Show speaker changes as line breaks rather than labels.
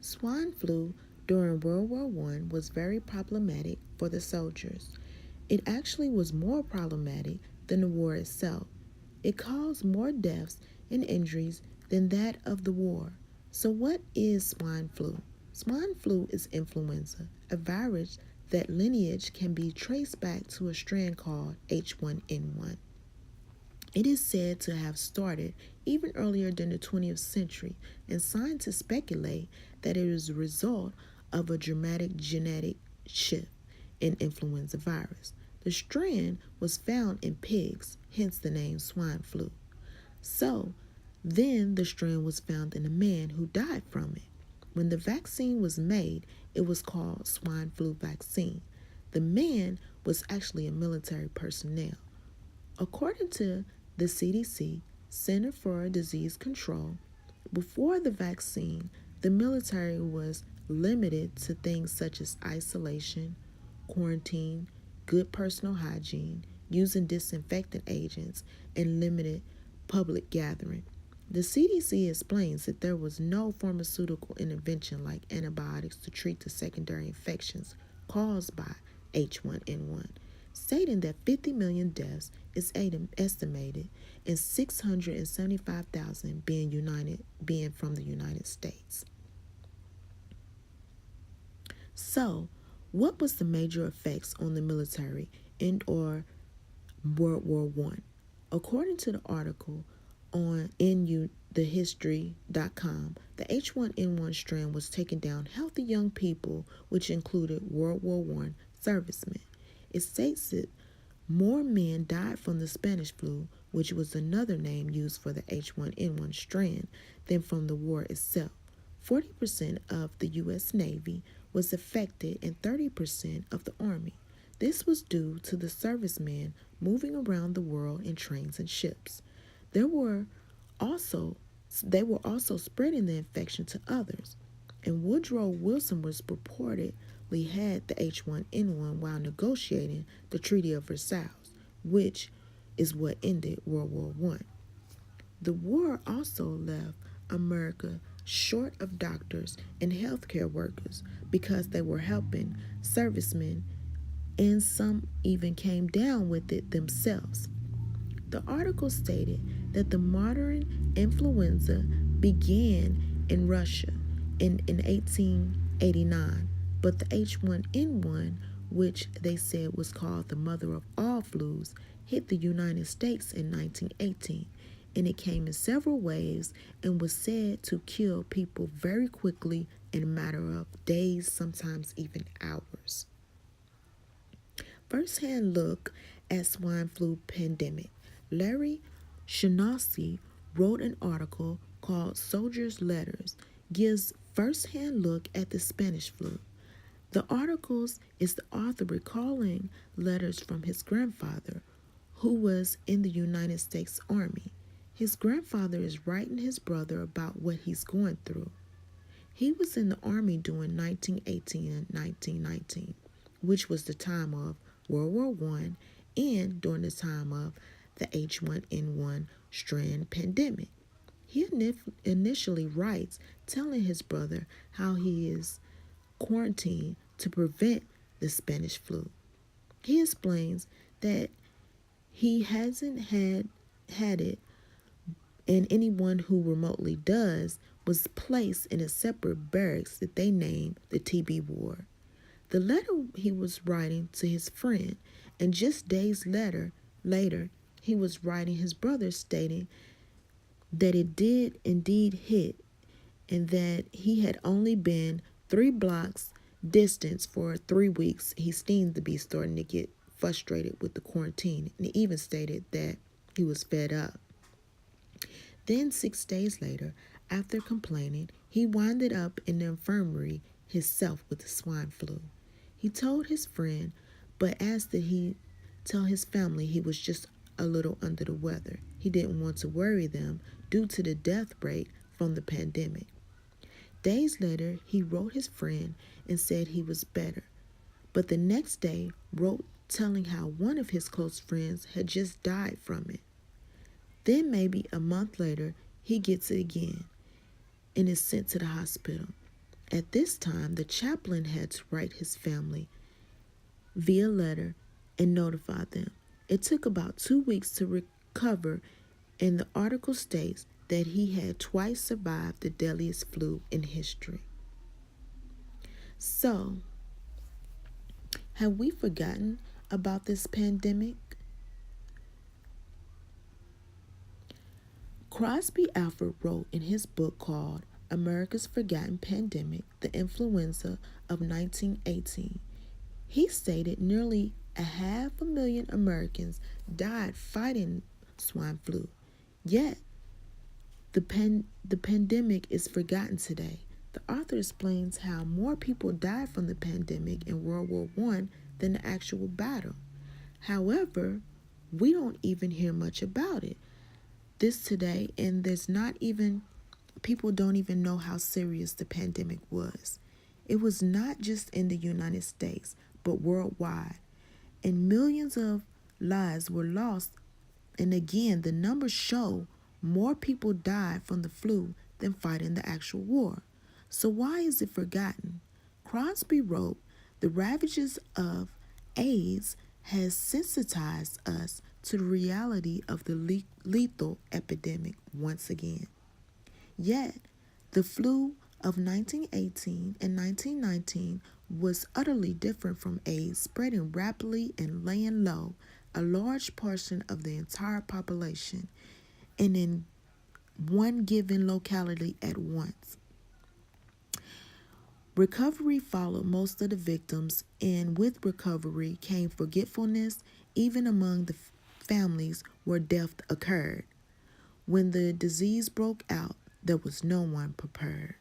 Swine flu during World War I was very problematic for the soldiers. It actually was more problematic than the war itself. It caused more deaths and injuries than that of the war. So, what is swine flu? Swine flu is influenza, a virus that lineage can be traced back to a strand called H1N1. It is said to have started even earlier than the 20th century, and scientists speculate that it is a result of a dramatic genetic shift in influenza virus. The strand was found in pigs, hence the name swine flu. So, then the strand was found in a man who died from it. When the vaccine was made, it was called swine flu vaccine. The man was actually a military personnel. According to the CDC, Center for Disease Control, before the vaccine, the military was limited to things such as isolation, quarantine, good personal hygiene, using disinfectant agents, and limited public gathering. The CDC explains that there was no pharmaceutical intervention like antibiotics to treat the secondary infections caused by H1N1, stating that 50 million deaths is estimated and 675,000 being from the United States. So, what was the major effects on the military and or World War One? According to the article on NUThehistory.com, the H1N1 strand was taking down healthy young people, which included World War One servicemen. It states that more men died from the Spanish flu, which was another name used for the H1N1 strand, than from the war itself. 40% of the U.S. Navy was affected and 30% of the Army. This was due to the servicemen moving around the world in trains and ships. There were also they were also spreading the infection to others. And Woodrow Wilson was reportedly had the H1N1 while negotiating the Treaty of Versailles, which is what ended World War One. The war also left America short of doctors and healthcare workers because they were helping servicemen, and some even came down with it themselves. The article stated that the modern influenza began in Russia in 1889, but the H1N1, which they said was called the mother of all flus, hit the United States in 1918, and it came in several waves and was said to kill people very quickly in a matter of days, sometimes even hours. First-hand look at swine flu pandemic. Larry Shaughnessy wrote an article called Soldiers' Letters, gives first-hand look at the Spanish flu. The articles is the author recalling letters from his grandfather, who was in the United States Army. His grandfather is writing his brother about what he's going through. He was in the Army during 1918 and 1919, which was the time of World War I and during the time of the H1N1 strand pandemic. He initially writes telling his brother how he is quarantined to prevent the Spanish flu. He explains that he hasn't had it, and anyone who remotely does was placed in a separate barracks that they named the TB ward. The letter he was writing to his friend, and just days later he was writing his brother stating that it did indeed hit and that he had only been 3 blocks distance for 3 weeks. He seemed to be starting to get frustrated with the quarantine, and he even stated that he was fed up. Then 6 days later, after complaining, he winded up in the infirmary himself with the swine flu. He told his friend, but asked that he tell his family he was just a little under the weather. He didn't want to worry them due to the death rate from the pandemic. Days later, he wrote his friend and said he was better, but the next day wrote telling how one of his close friends had just died from it. Then maybe a month later, he gets it again and is sent to the hospital. At this time, the chaplain had to write his family via letter and notify them. It took about 2 weeks to recover, and the article states that he had twice survived the deadliest flu in history. So, have we forgotten about this pandemic? Crosby Alford wrote in his book called America's Forgotten Pandemic, The Influenza of 1918. He stated nearly 500,000 Americans died fighting swine flu. Yet, the pandemic is forgotten today. The author explains how more people died from the pandemic in World War I than the actual battle. However, we don't even hear much about it this today, and people don't even know how serious the pandemic was. It was not just in the United States, but worldwide, and millions of lives were lost. And again, the numbers show more people died from the flu than fighting the actual war. So why is it forgotten? Crosby wrote, the ravages of AIDS has sensitized us to the reality of the lethal epidemic once again. Yet, the flu of 1918 and 1919 was utterly different from AIDS, spreading rapidly and laying low a large portion of the entire population and in one given locality at once. Recovery followed most of the victims, and with recovery came forgetfulness, even among the families where death occurred. When the disease broke out, there was no one prepared.